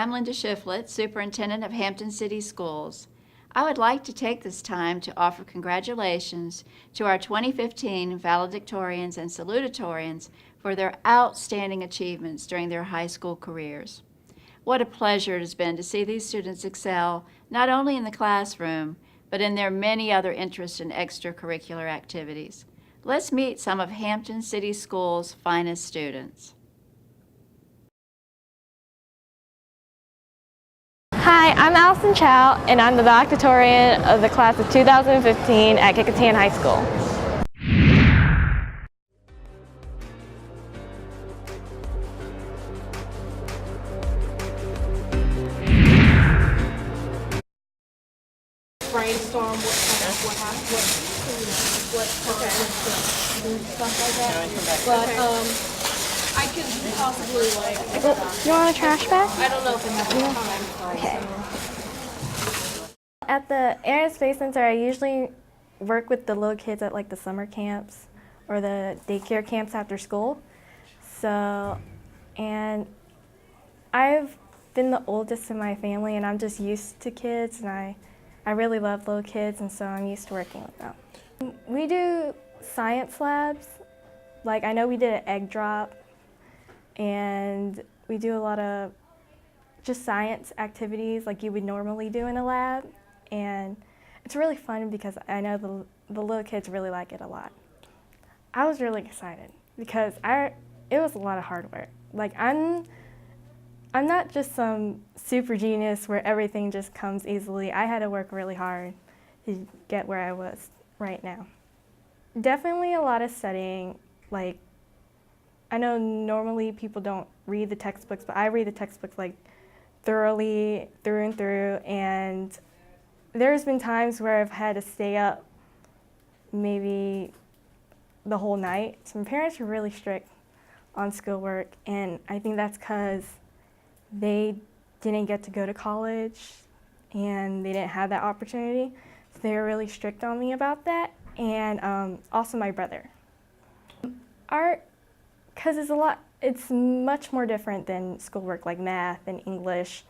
am Linda Shiflett, Superintendent of Hampton City Schools. I would like to take this time to offer congratulations to our 2015 Valedictorians and Salutatorians for their outstanding achievements during their high school careers. What a pleasure it has been to see these students excel not only in the classroom, but in their many other interests and extracurricular activities. Let's meet some of Hampton City Schools' finest students. Hi, I'm Allison Chow, and I'm the valedictorian of the class of 2015 at Kickingham High School. Brainstorm what happened, what stuff like that. But I could possibly You want a trash bag? I don't know if I have time. Okay. At the Air and Space Center, I usually work with the little kids at like the summer camps or the daycare camps after school. And I've been the oldest in my family, and I'm just used to kids, and I really love little kids, and so I'm used to working with them. We do science labs. Like, I know we did an egg drop, and we do a lot of just science activities like you would normally do in a lab, and it's really fun because I know the little kids really like it a lot. I was really excited because it was a lot of hard work. Like, I'm not just some super genius where everything just comes easily. I had to work really hard to get where I was right now. Definitely a lot of studying. Like, I know normally people don't read the textbooks, but I read the textbooks like thoroughly through and through, and there's been times where I've had to stay up maybe the whole night. So my parents were really strict on schoolwork, and I think that's because they didn't get to go to college and they didn't have that opportunity. So they were really strict on me about that, and also my brother. Art, because it's much more different than schoolwork like math and English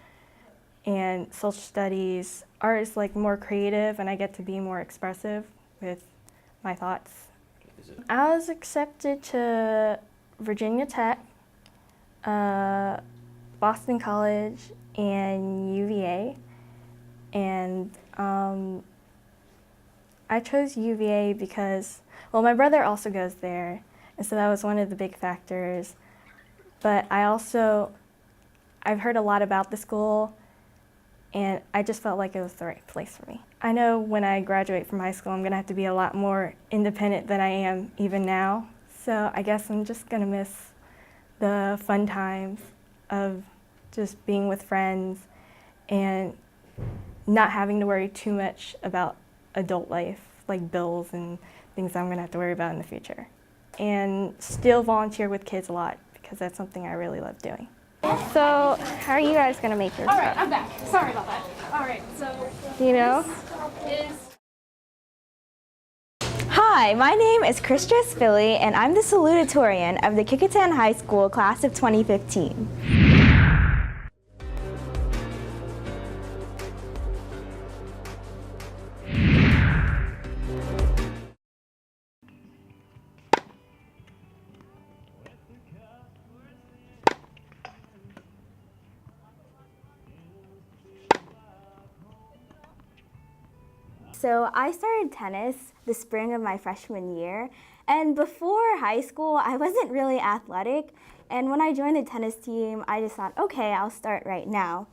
and social studies. Art is like more creative, and I get to be more expressive with my thoughts. I was accepted to Virginia Tech, Boston College, and UVA, and I chose UVA because, well, my brother also goes there, and so that was one of the big factors. But I've heard a lot about the school, and I just felt like it was the right place for me. I know when I graduate from high school, I'm gonna have to be a lot more independent than I am even now. So I guess I'm just gonna miss the fun times of just being with friends and not having to worry too much about adult life, like bills and things I'm gonna have to worry about in the future. And still volunteer with kids a lot because that's something I really love doing. So how are you guys gonna make your stuff? All right, I'm back. Sorry about that. All right, so Do you know? Hi, my name is Kristra Spilly, and I'm the salutatorian of the Kickingham High School class of 2015. So I started tennis the spring of my freshman year, and before high school I wasn't really athletic, and when I joined the tennis team I just thought, okay, I'll start right now.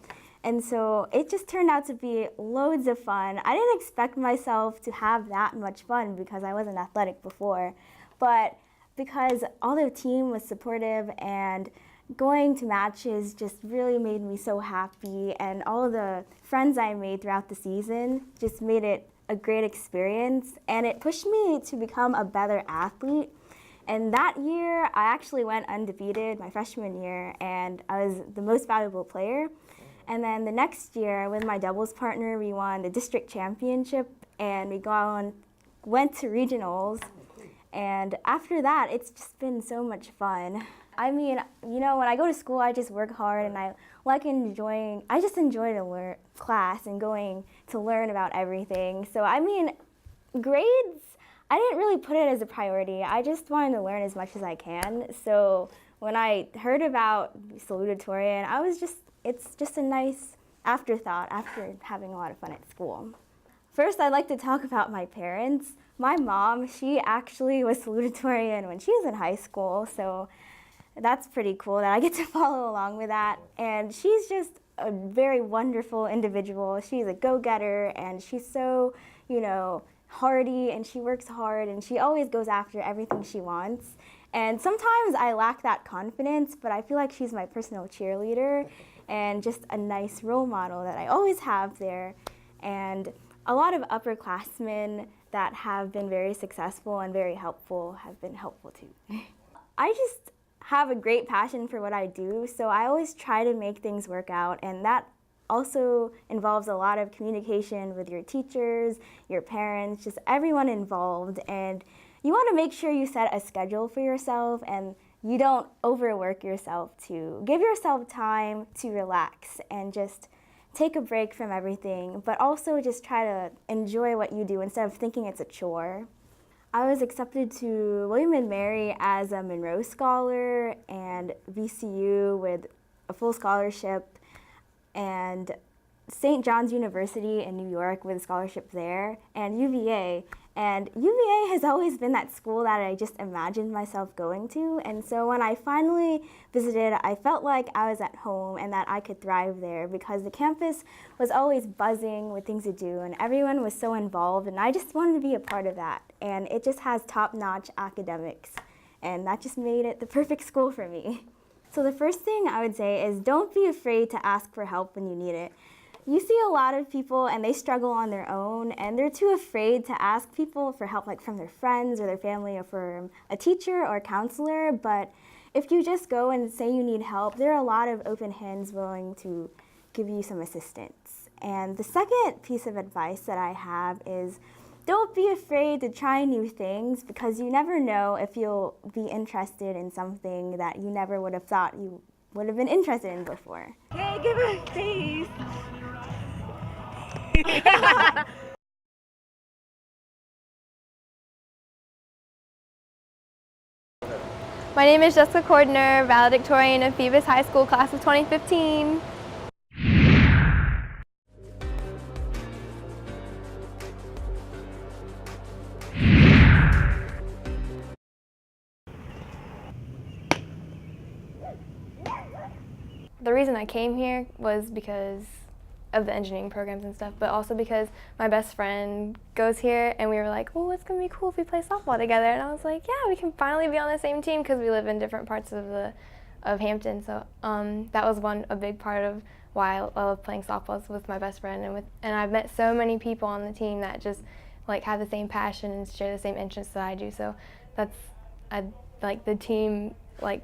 And so it just turned out to be loads of fun. I didn't expect myself to have that much fun because I wasn't athletic before, but because all the team was supportive and going to matches just really made me so happy, and all of the friends I made throughout the season just made it a great experience, and it pushed me to become a better athlete. And that year, I actually went undefeated my freshman year, and I was the most valuable player. And then the next year, with my doubles partner, we won the district championship, and we went to regionals. And after that, it's just been so much fun. I mean, you know, when I go to school, I just work hard and I just enjoy to learn class and going to learn about everything. So, I mean, grades, I didn't really put it as a priority. I just wanted to learn as much as I can. So, when I heard about Salutatorian, it's just a nice afterthought after having a lot of fun at school. First, I'd like to talk about my parents. My mom, she actually was salutatorian when she was in high school, so that's pretty cool that I get to follow along with that. And she's just a very wonderful individual. She's a go-getter, and she's so, you know, hardy, and she works hard, and she always goes after everything she wants. And sometimes I lack that confidence, but I feel like she's my personal cheerleader and just a nice role model that I always have there. And a lot of upperclassmen that have been very successful and very helpful have been helpful too. I just have a great passion for what I do, so I always try to make things work out, and that also involves a lot of communication with your teachers, your parents, just everyone involved. And you want to make sure you set a schedule for yourself and you don't overwork yourself, to give yourself time to relax and just take a break from everything, but also just try to enjoy what you do instead of thinking it's a chore. I was accepted to William & Mary as a Monroe Scholar and VCU with a full scholarship, and St. John's University in New York with a scholarship there, and UVA. And UVA has always been that school that I just imagined myself going to, and so when I finally visited, I felt like I was at home and that I could thrive there because the campus was always buzzing with things to do and everyone was so involved, and I just wanted to be a part of that. And it just has top-notch academics, and that just made it the perfect school for me. So the first thing I would say is don't be afraid to ask for help when you need it. You see a lot of people and they struggle on their own and they're too afraid to ask people for help, like from their friends or their family or from a teacher or a counselor. But if you just go and say you need help, there are a lot of open hands willing to give you some assistance. And the second piece of advice that I have is don't be afraid to try new things, because you never know if you'll be interested in something that you never would have thought you would have been interested in before. Yay, give it a face! My name is Jessica Cordner, valedictorian of Phoebus High School, class of 2015. The reason I came here was because of the engineering programs and stuff, but also because my best friend goes here and we were like, well, it's gonna be cool if we play softball together. And I was like, yeah, we can finally be on the same team because we live in different parts of Hampton. So that was a big part of why I love playing softball with my best friend, and I've met so many people on the team that just like have the same passion and share the same interests that I do. So like the team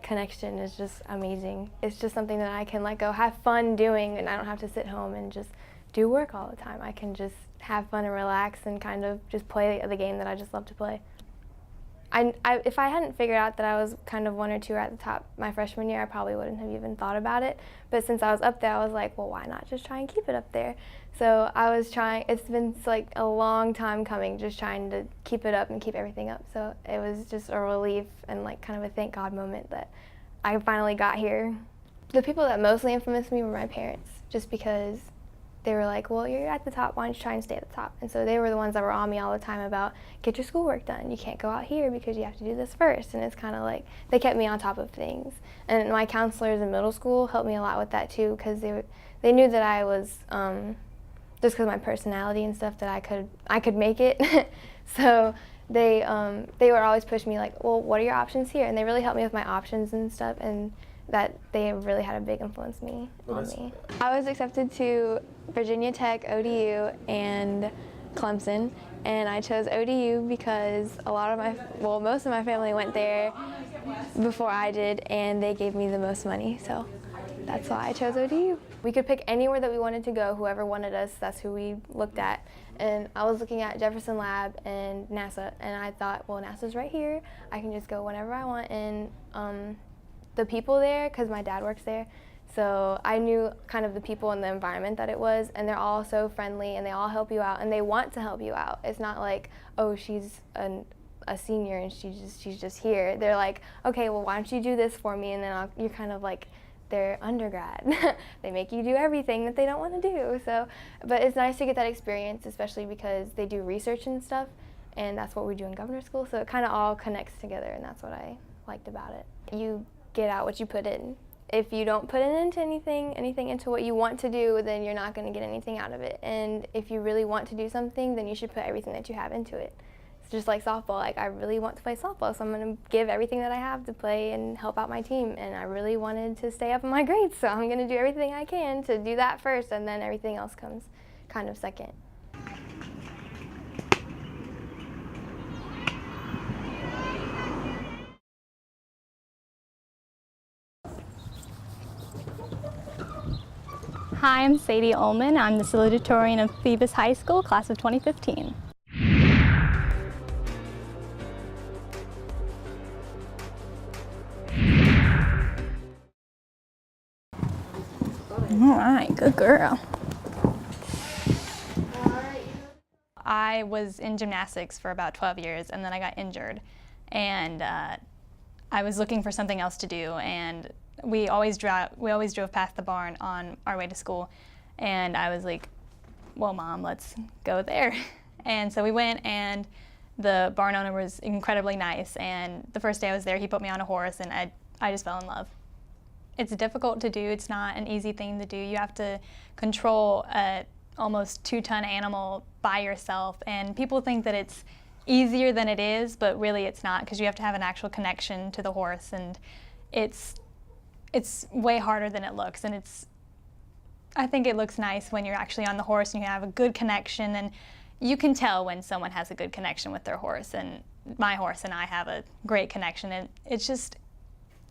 connection is just amazing. It's just something that I can go have fun doing, and I don't have to sit home and just do work all the time. I can just have fun and relax and kind of just play the game that I just love to play. If I hadn't figured out that I was kind of one or two at the top my freshman year, I probably wouldn't have even thought about it. But since I was up there, I was like, well, why not just try and keep it up there? So I was trying. It's been a long time coming, just trying to keep it up and keep everything up. So it was just a relief and kind of a thank God moment that I finally got here. The people that mostly influenced me were my parents, just because they were like, well, you're at the top, why don't you try and stay at the top? And so they were the ones that were on me all the time about, get your schoolwork done. You can't go out here because you have to do this first. And it's kind of they kept me on top of things. And my counselors in middle school helped me a lot with that too, because they knew that I was, just because of my personality and stuff, that I could make it. So they would always push me well, what are your options here? And they really helped me with my options and stuff, and that they really had a big influence on me. I was accepted to Virginia Tech, ODU, and Clemson, and I chose ODU because most of my family went there before I did, and they gave me the most money, so that's why I chose ODU. We could pick anywhere that we wanted to go. Whoever wanted us, that's who we looked at. And I was looking at Jefferson Lab and NASA, and I thought, well, NASA's right here. I can just go whenever I want, and the people there, because my dad works there. So I knew kind of the people and the environment that it was, and they're all so friendly and they all help you out and they want to help you out. It's not like, oh, she's a senior and she's just here. They're like, okay, well, why don't you do this for me? And then you're kind of like, they're undergrad. They make you do everything that they don't want to do. So, but it's nice to get that experience, especially because they do research and stuff, and that's what we do in governor school. So it kind of all connects together, and that's what I liked about it. You get out what you put in. If you don't put into anything into what you want to do, then you're not going to get anything out of it. And if you really want to do something, then you should put everything that you have into it. It's just like softball. Like, I really want to play softball, so I'm going to give everything that I have to play and help out my team. And I really wanted to stay up in my grades, so I'm going to do everything I can to do that first, and then everything else comes kind of second. Hi, I'm Sadie Ullman. I'm the Salutatorian of Phoebus High School, class of 2015. All right, good girl. I was in gymnastics for about 12 years, and then I got injured, and I was looking for something else to do, and we always drove past the barn on our way to school, and I was like, well, Mom, let's go there. And so we went, and the barn owner was incredibly nice, and the first day I was there, he put me on a horse, and I just fell in love. It's difficult to do. It's not an easy thing to do. You have to control a almost 2-ton animal by yourself, and people think that it's easier than it is, but really it's not, because you have to have an actual connection to the horse, and it's way harder than it looks. And I think it looks nice when you're actually on the horse and you have a good connection, and you can tell when someone has a good connection with their horse, and my horse and I have a great connection. And it's just,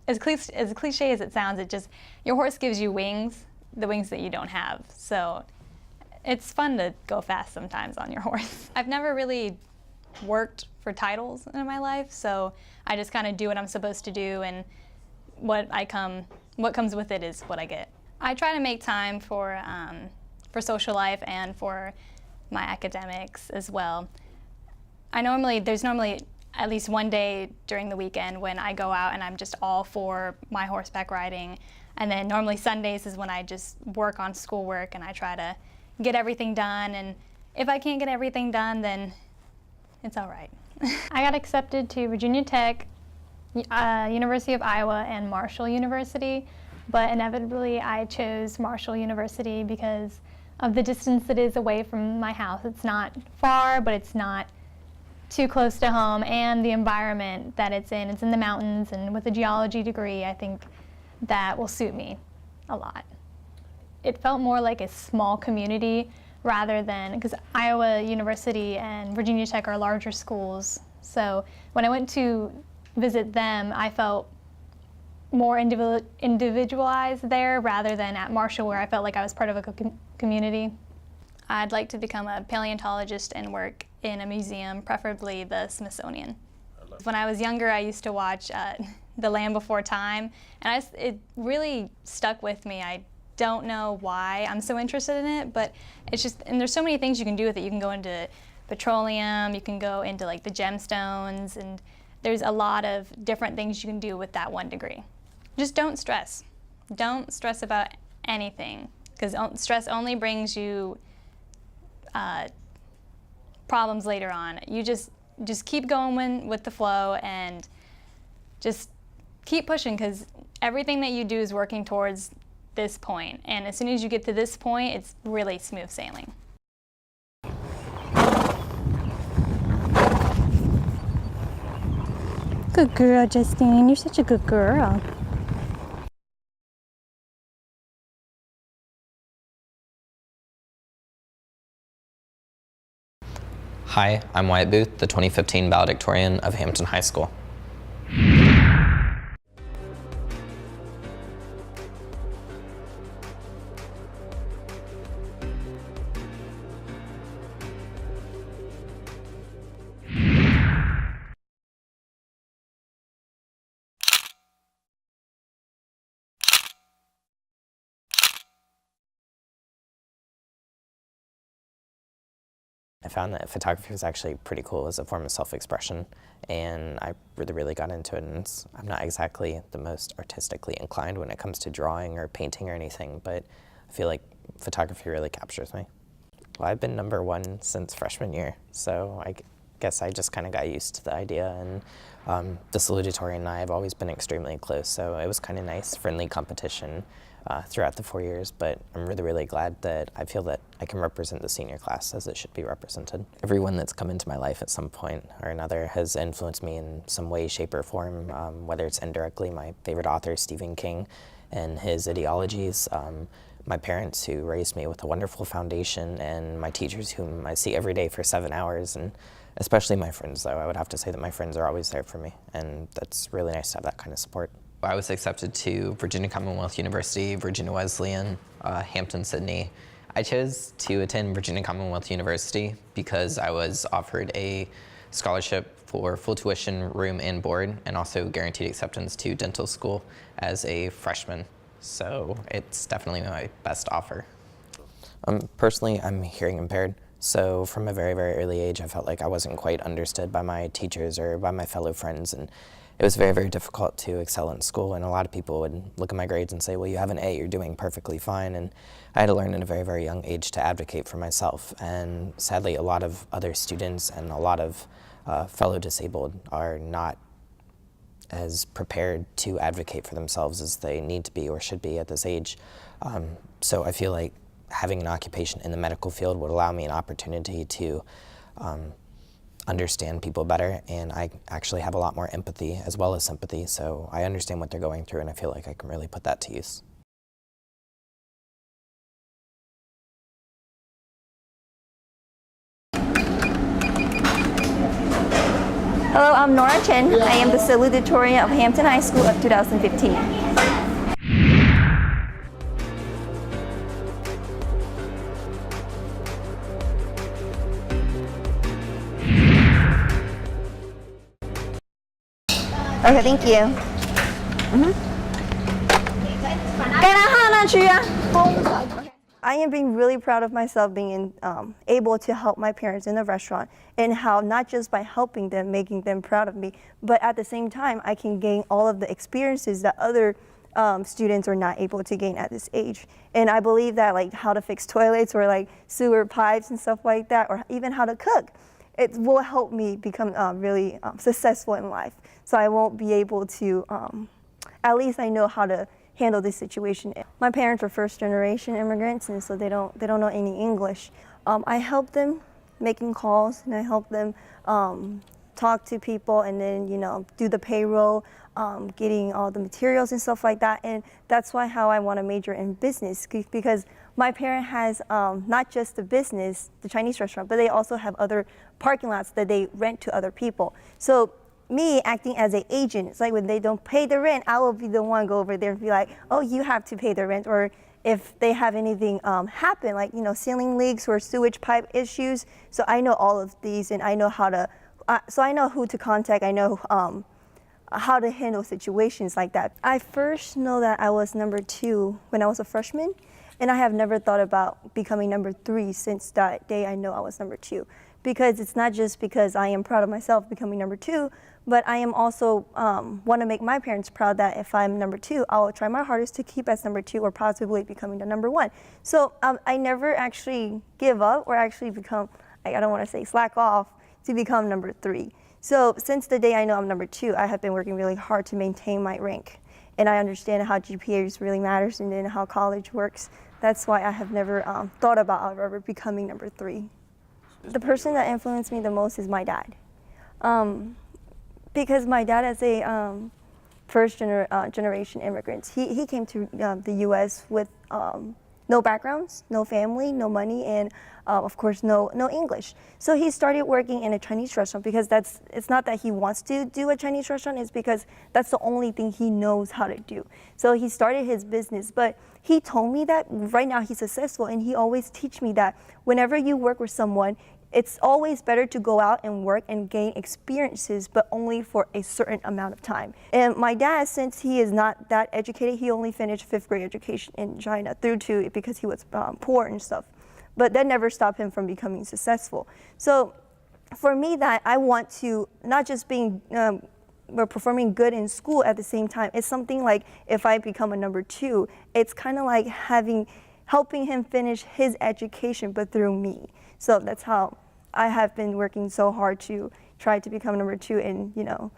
as cliche as it sounds, your horse gives you wings, the wings that you don't have. So it's fun to go fast sometimes on your horse. I've never really worked for titles in my life, so I just kind of do what I'm supposed to do, and what comes with it is what I get. I try to make time for social life and for my academics as well. There's normally at least one day during the weekend when I go out and I'm just all for my horseback riding, and then normally Sundays is when I just work on schoolwork and I try to get everything done, and if I can't get everything done, then it's all right. I got accepted to Virginia Tech, University of Iowa, and Marshall University, but inevitably I chose Marshall University because of the distance it is away from my house. It's not far, but it's not too close to home, and the environment that it's in the mountains, and with a geology degree, I think that will suit me a lot. It felt more like a small community rather than, because Iowa University and Virginia Tech are larger schools, so when I went to visit them, I felt more individualized there rather than at Marshall, where I felt like I was part of a community. I'd like to become a paleontologist and work in a museum, preferably the Smithsonian. When I was younger, I used to watch The Land Before Time, and it really stuck with me. I don't know why I'm so interested in it, but it's just, and there's so many things you can do with it. You can go into petroleum, you can go into like the gemstones, and there's a lot of different things you can do with that one degree. Just don't stress. Don't stress about anything, because stress only brings you problems later on. You just keep going with the flow and just keep pushing, because everything that you do is working towards this point, and as soon as you get to this point, it's really smooth sailing. Good girl, Justine. You're such a good girl. Hi, I'm Wyatt Booth, the 2015 Valedictorian of Hampton High School. I found that photography was actually pretty cool as a form of self-expression, and I really got into it. And I'm not exactly the most artistically inclined when it comes to drawing or painting or anything, but I feel like photography really captures me. Well, I've been #1 since freshman year, so I guess I just kind of got used to the idea, and the Salutatorian and I have always been extremely close, so it was kind of nice, friendly competition throughout the 4 years, but I'm really glad that I feel that I can represent the senior class as it should be represented. Everyone that's come into my life at some point or another has influenced me in some way, shape, or form, whether it's indirectly. My favorite author, Stephen King, and his ideologies, my parents who raised me with a wonderful foundation, and my teachers whom I see every day for 7 hours, and especially my friends, though. I would have to say that my friends are always there for me, and that's really nice to have that kind of support. I was accepted to Virginia Commonwealth University, Virginia Wesleyan, Hampton, Sydney. I chose to attend Virginia Commonwealth University because I was offered a scholarship for full tuition, room and board, and also guaranteed acceptance to dental school as a freshman. So it's definitely my best offer. Personally, I'm hearing impaired. So from a very early age, I felt like I wasn't quite understood by my teachers or by my fellow friends, and it was very difficult to excel in school. And a lot of people would look at my grades and say, well, you have an A, you're doing perfectly fine. And I had to learn at a very young age to advocate for myself. And sadly, a lot of other students and a lot of fellow disabled are not as prepared to advocate for themselves as they need to be or should be at this age. So I feel like having an occupation in the medical field would allow me an opportunity to understand people better, and I actually have a lot more empathy as well as sympathy, so I understand what they're going through, and I feel like I can really put that to use. Hello, I'm Nora Chen. I am the Salutatorian of Hampton High School of 2015. Okay, thank you. I am being really proud of myself being able to help my parents in the restaurant, and how not just by helping them, making them proud of me, but at the same time I can gain all of the experiences that other students are not able to gain at this age. And I believe that like how to fix toilets or like sewer pipes and stuff like that, or even how to cook, it will help me become really successful in life. So I won't be able to, at least I know how to handle this situation. My parents are first-generation immigrants, and so they don't know any English. I help them making calls, and I help them talk to people, and then do the payroll, getting all the materials and stuff like that. And that's how I want to major in business, because my parent has not just the business, the Chinese restaurant, but they also have other parking lots that they rent to other people. So me acting as an agent, it's like when they don't pay the rent, I will be the one go over there and be like, oh, you have to pay the rent. Or if they have anything happen, like ceiling leaks or sewage pipe issues. So I know all of these, and I know how to, so I know who to contact. I know how to handle situations like that. I first know that I was #2 when I was a freshman, and I have never thought about becoming #3 since that day I know I was #2. Because it's not just because I am proud of myself becoming #2, but I am also want to make my parents proud that if I'm #2, I will try my hardest to keep as #2 or possibly becoming the #1. So I never actually give up or actually become, I don't want to say slack off, to become #3. So since the day I know I'm #2, I have been working really hard to maintain my rank. And I understand how GPAs really matters and then how college works. That's why I have never thought about ever becoming #3. The person that influenced me the most is my dad. Because my dad is a first-generation immigrant. He came to the U.S. with no backgrounds, no family, no money, and of course no English. So he started working in a Chinese restaurant because it's not that he wants to do a Chinese restaurant, it's because that's the only thing he knows how to do. So he started his business, but he told me that right now he's successful, and he always teach me that whenever you work with someone, it's always better to go out and work and gain experiences, but only for a certain amount of time. And my dad, since he is not that educated, he only finished 5th grade education in China because he was poor and stuff. but that never stopped him from becoming successful. So for me, that I want to not just being performing good in school at the same time. It's something like if I become a number 2, it's kind of like helping him finish his education, but through me. So that's how I have been working so hard to try to become number 2 and,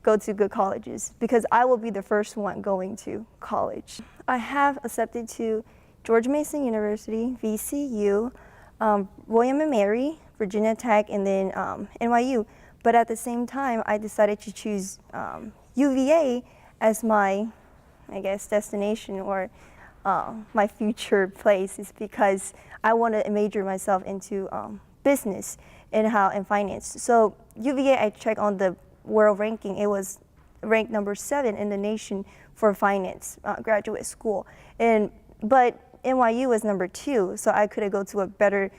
go to good colleges, because I will be the first one going to college. I have accepted to George Mason University, VCU, William & Mary, Virginia Tech, and then NYU. But at the same time, I decided to choose UVA as my, destination or my future place, is because I want to major myself into business and finance. So UVA, I checked on the world ranking, it was ranked number 7 in the nation for finance graduate school. But NYU was number 2, so I could go to a better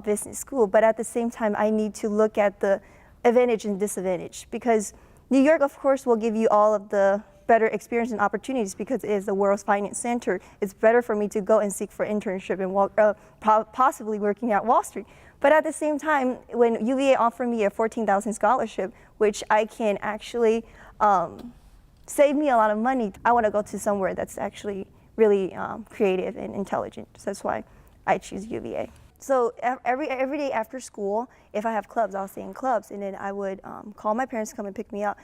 business school. But at the same time, I need to look at the advantage and disadvantage, because New York, of course, will give you all of the better experience and opportunities because it is the world's finance center. It's better for me to go and seek for internship and possibly working at Wall Street. But at the same time, when UVA offered me a $14,000 scholarship, which I can actually save me a lot of money, I want to go to somewhere that's actually really creative and intelligent. So that's why I choose UVA. So every day after school, if I have clubs, I'll stay in clubs, and then I would call my parents to come and pick me up.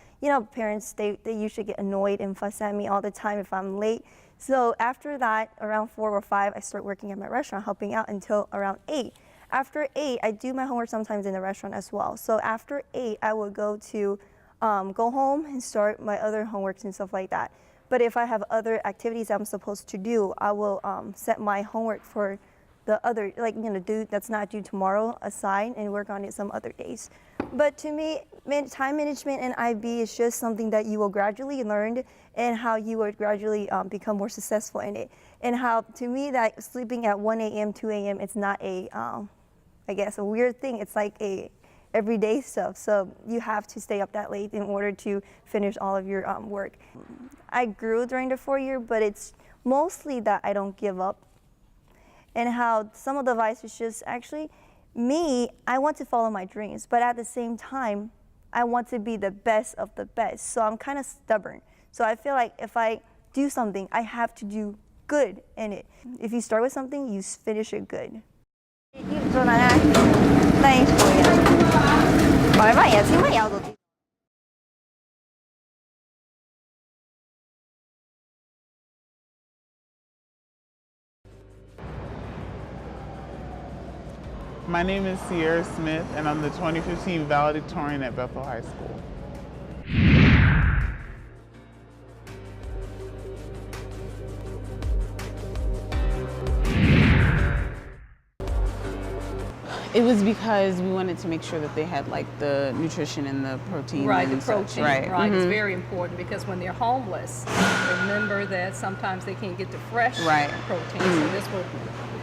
Parents, they usually get annoyed and fuss at me all the time if I'm late. So after that, around 4 or 5, I start working at my restaurant, helping out until around 8. After 8, I do my homework sometimes in the restaurant as well. So after 8, I would go home and start my other homeworks and stuff like that. But if I have other activities I'm supposed to do, I will set my homework for the other, that's not due tomorrow aside and work on it some other days. But to me, time management and IB is just something that you will gradually learn, and how you will gradually become more successful in it. And how, to me, that sleeping at 1 a.m., 2 a.m., it's not a weird thing. It's like everyday stuff. So you have to stay up that late in order to finish all of your work. I grew during the 4-year, but it's mostly that I don't give up. And how some of the advice is just actually me, I want to follow my dreams, but at the same time, I want to be the best of the best. So I'm kind of stubborn. So I feel like if I do something, I have to do good in it. If you start with something, you finish it good. My name is Sierra Smith, and I'm the 2015 Valedictorian at Bethel High School. It was because we wanted to make sure that they had the nutrition and the protein. Right, the and protein, such. Right. right. It's very important, because when they're homeless, remember that sometimes they can't get the fresh protein. So this will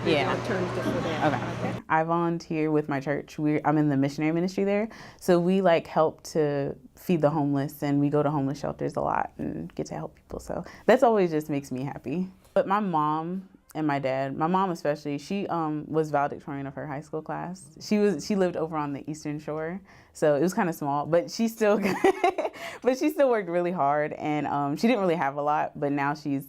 be the alternative for them. Okay. I volunteer with my church. I'm in the missionary ministry there. So we help to feed the homeless, and we go to homeless shelters a lot and get to help people. So that's always just makes me happy. But my mom and my dad, my mom especially, she was valedictorian of her high school class. She lived over on the Eastern Shore, so it was kind of small, but she still worked really hard, and she didn't really have a lot, but now she's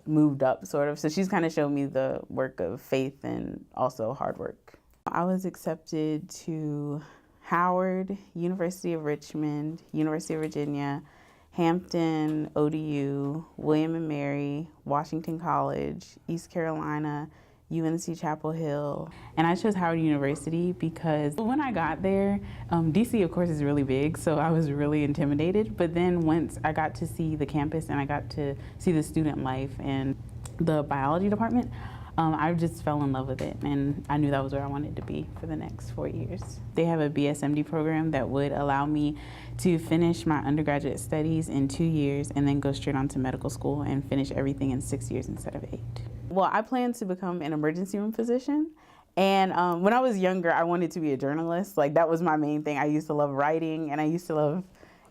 moved up sort of. So she's kind of showed me the work of faith and also hard work. I was accepted to Howard, University of Richmond, University of Virginia, Hampton, ODU, William & Mary, Washington College, East Carolina, UNC Chapel Hill. And I chose Howard University because when I got there, DC of course is really big, so I was really intimidated. But then once I got to see the campus and I got to see the student life and the biology department, I just fell in love with it, and I knew that was where I wanted to be for the next 4 years. They have a BSMD program that would allow me to finish my undergraduate studies in 2 years and then go straight on to medical school and finish everything in 6 years instead of 8. Well, I plan to become an emergency room physician. And when I was younger, I wanted to be a journalist. That was my main thing. I used to love writing, and I used to love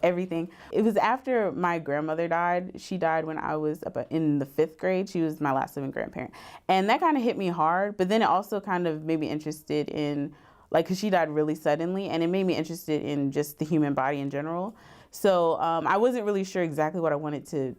everything. It was after my grandmother died. She died when I was in the 5th grade. She was my last living grandparent. And that kind of hit me hard, but then it also kind of made me interested in, like, because she died really suddenly, and it made me interested in just the human body in general. So I wasn't really sure exactly what I wanted to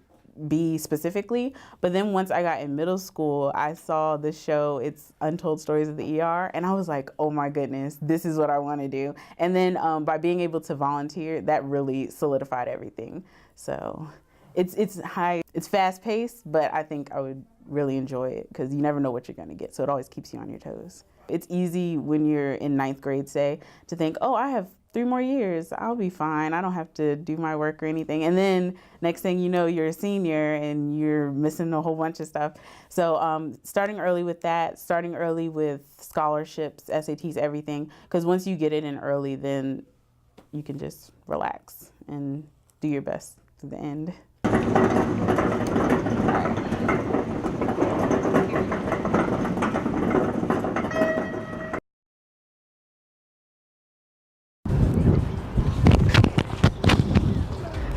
be specifically, but then once I got in middle school, I saw the show, It's Untold Stories of the ER, and I was like, oh my goodness, this is what I want to do. And then by being able to volunteer, that really solidified everything. So it's fast paced, but I think I would really enjoy it because you never know what you're going to get, so it always keeps you on your toes. It's easy when you're in 9th grade, say, to think, oh, I have 3 more years, I'll be fine. I don't have to do my work or anything. And then next thing you know, you're a senior and you're missing a whole bunch of stuff. So starting early with that, starting early with scholarships, SATs, everything. Because once you get it in early, then you can just relax and do your best to the end.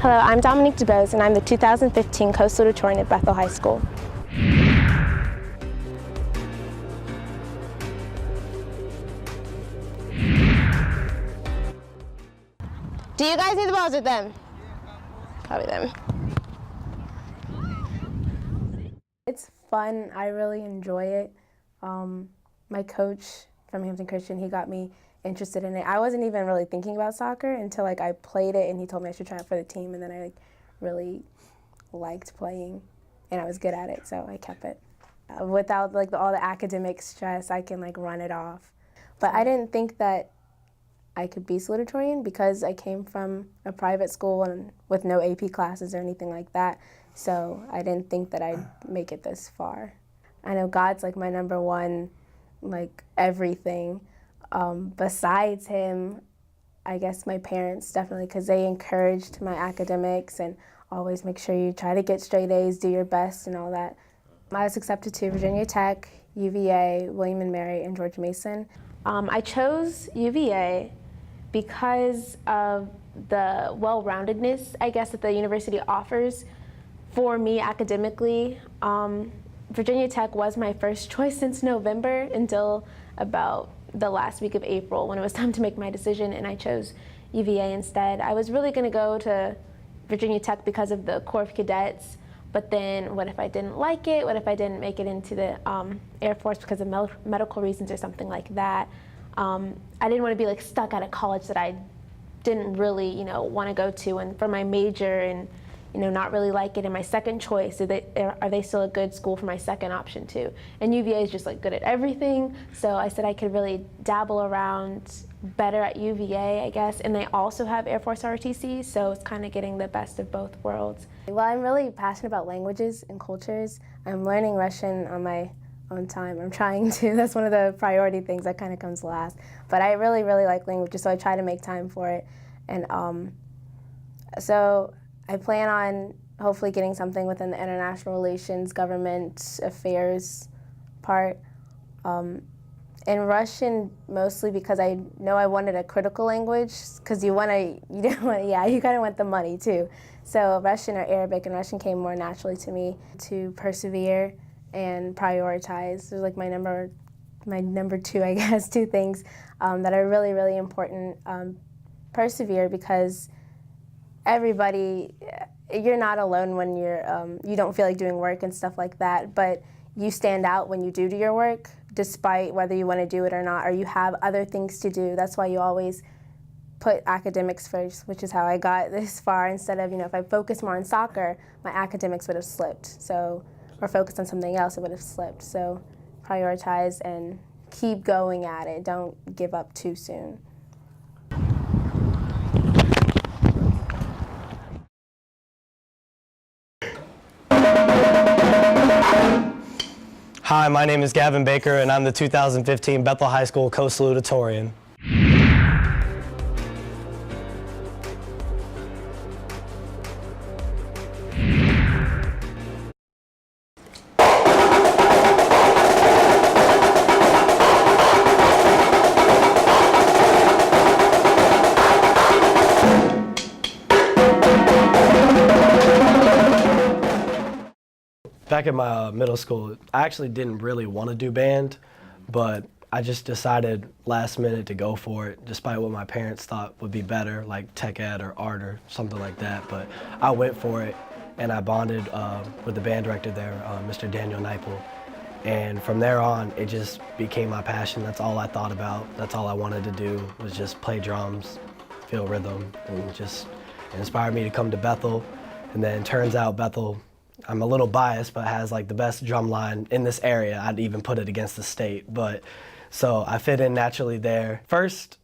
Hello, I'm Dominique DeBose, and I'm the 2015 Co-Salutatorian at Bethel High School. Do you guys need the balls with them? Probably them. It's fun. I really enjoy it. My coach from Hampton Christian, he got me interested in it. I wasn't even really thinking about soccer until like I played it and he told me I should try it for the team, and then I really liked playing and I was good at it, so I kept it. Without all the academic stress, I can run it off. But I didn't think that I could be salutatorian because I came from a private school and with no AP classes or anything like that, so I didn't think that I'd make it this far. I know God's my number one, everything. Besides him, I guess my parents definitely, because they encouraged my academics and always make sure you try to get straight A's, do your best and all that. I was accepted to Virginia Tech, UVA, William & Mary, and George Mason. I chose UVA because of the well-roundedness, I guess, that the university offers for me academically. Virginia Tech was my first choice since November until about the last week of April when it was time to make my decision, and I chose UVA instead. I was really going to go to Virginia Tech because of the Corps of Cadets, but then what if I didn't like it? What if I didn't make it into the Air Force because of medical reasons or something like that? I didn't want to be stuck at a college that I didn't really want to go to, and for my major and not really like it. And my second choice, are they still a good school for my second option too? And UVA is just good at everything, so I said I could really dabble around better at UVA, I guess. And they also have Air Force ROTC, so it's kind of getting the best of both worlds. Well, I'm really passionate about languages and cultures. I'm learning Russian on my own time. I'm trying to. That's one of the priority things that kind of comes last. But I really, really like languages, so I try to make time for it. And so I plan on hopefully getting something within the international relations, government affairs part. In Russian, mostly because I know I wanted a critical language, because you kind of want the money too. So Russian or Arabic, and Russian came more naturally to me to persevere and prioritize. It was my number two, I guess, 2 things that are really, really important. Persevere because everybody, you're not alone when you don't feel like doing work and stuff like that, but you stand out when you do your work, despite whether you want to do it or not, or you have other things to do. That's why you always put academics first, which is how I got this far. Instead of, if I focused more on soccer, my academics would have slipped. So, or focused on something else, it would have slipped. So prioritize and keep going at it. Don't give up too soon. Hi, my name is Gavin Baker, and I'm the 2015 Bethel High School Co-Salutatorian. Back in my middle school, I actually didn't really want to do band, but I just decided last minute to go for it, despite what my parents thought would be better, like tech ed or art or something like that. But I went for it, and I bonded with the band director there, Mr. Daniel Neipel. And from there on, it just became my passion. That's all I thought about. That's all I wanted to do, was just play drums, feel rhythm, and just inspired me to come to Bethel. And then turns out Bethel, I'm a little biased, but has like the best drum line in this area. I'd even put it against the state. But so I fit in naturally there. First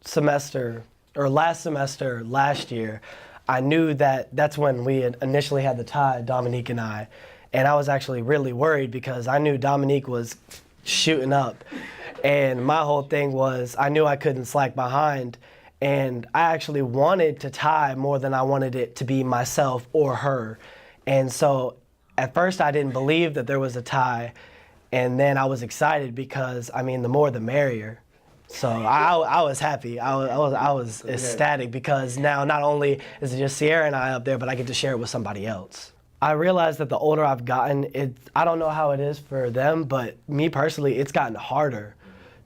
semester, or last semester, last year, I knew that that's when we had initially had the tie, Dominique and I. And I was actually really worried because I knew Dominique was shooting up. And my whole thing was I knew I couldn't slack behind. And I actually wanted to tie more than I wanted it to be myself or her. And so at first I didn't believe that there was a tie. And then I was excited because, I mean, the more the merrier. So I was happy. I was ecstatic because now not only is it just Sierra and I up there, but I get to share it with somebody else. I realized that the older I've gotten, I don't know how it is for them, but me personally, it's gotten harder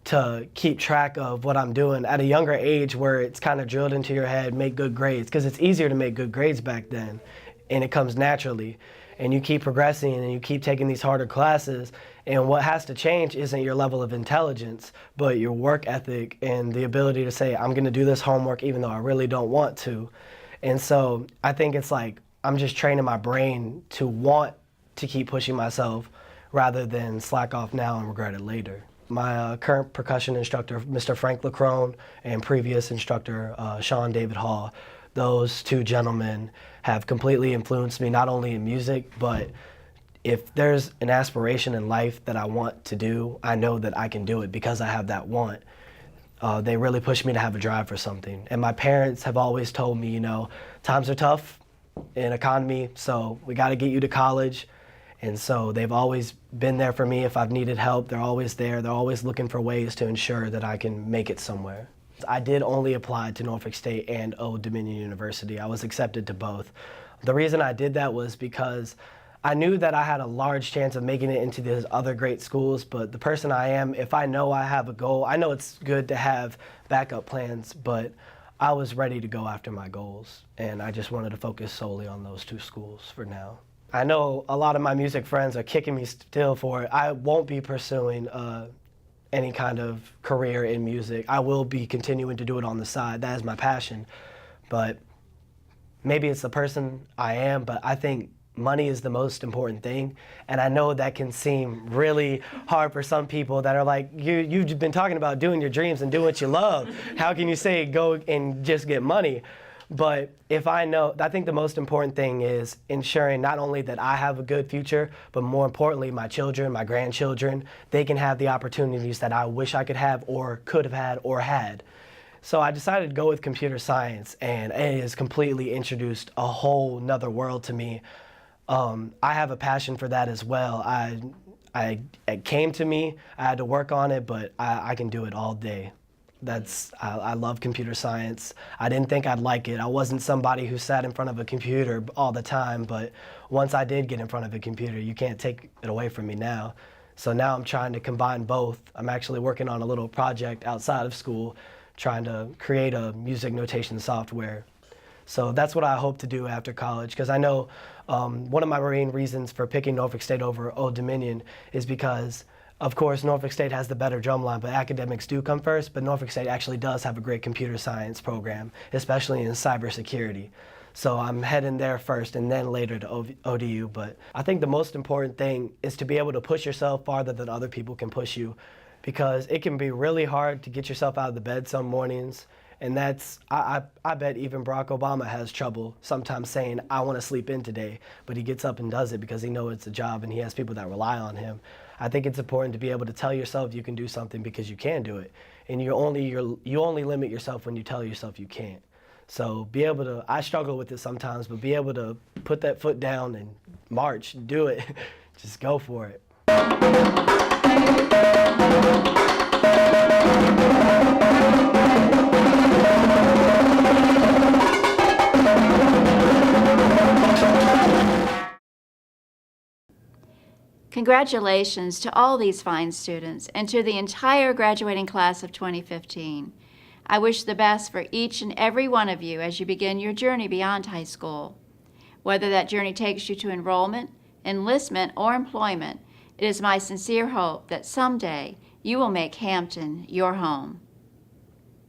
to keep track of what I'm doing at a younger age where it's kind of drilled into your head, make good grades, because it's easier to make good grades back then, and it comes naturally. And you keep progressing and you keep taking these harder classes, and what has to change isn't your level of intelligence, but your work ethic and the ability to say, I'm gonna do this homework even though I really don't want to. And so I think it's like, I'm just training my brain to want to keep pushing myself rather than slack off now and regret it later. My current percussion instructor, Mr. Frank Lacrone, and previous instructor, Sean David Hall, those two gentlemen have completely influenced me, not only in music, but if there's an aspiration in life that I want to do, I know that I can do it because I have that want. They really push me to have a drive for something. And my parents have always told me, you know, times are tough in economy, so we gotta get you to college. And so they've always been there for me if I've needed help. They're always there. They're always looking for ways to ensure that I can make it somewhere. I did only apply to Norfolk State and Old Dominion University. I was accepted to both. The reason I did that was because I knew that I had a large chance of making it into these other great schools, but the person I am, if I know I have a goal, I know it's good to have backup plans, but I was ready to go after my goals, and I just wanted to focus solely on those two schools for now. I know a lot of my music friends are kicking me still for it. I won't be pursuing any kind of career in music. I will be continuing to do it on the side. That is my passion. But maybe it's the person I am, but I think money is the most important thing. And I know that can seem really hard for some people that are like, you've been talking about doing your dreams and doing what you love. How can you say go and just get money? But if I know, I think the most important thing is ensuring not only that I have a good future, but more importantly, my children, my grandchildren, they can have the opportunities that I wish I could have or could have had or had. So I decided to go with computer science, and it has completely introduced a whole nother world to me. I have a passion for that as well. It came to me, I had to work on it, but I can do it all day. I love computer science. I didn't think I'd like it. I wasn't somebody who sat in front of a computer all the time, but once I did get in front of a computer, you can't take it away from me now. So now I'm trying to combine both. I'm actually working on a little project outside of school, trying to create a music notation software. So that's what I hope to do after college, because I know one of my main reasons for picking Norfolk State over Old Dominion is because, of course, Norfolk State has the better drumline, but academics do come first, but Norfolk State actually does have a great computer science program, especially in cybersecurity. So I'm heading there first and then later to ODU, but I think the most important thing is to be able to push yourself farther than other people can push you, because it can be really hard to get yourself out of the bed some mornings. And that's, I bet even Barack Obama has trouble sometimes saying, I want to sleep in today, but he gets up and does it because he knows it's a job and he has people that rely on him. I think it's important to be able to tell yourself you can do something because you can do it. And you only limit yourself when you tell yourself you can't. So be able to, I struggle with it sometimes, but be able to put that foot down and march, do it, just go for it. Congratulations to all these fine students and to the entire graduating class of 2015. I wish the best for each and every one of you as you begin your journey beyond high school. Whether that journey takes you to enrollment, enlistment, or employment, it is my sincere hope that someday you will make Hampton your home.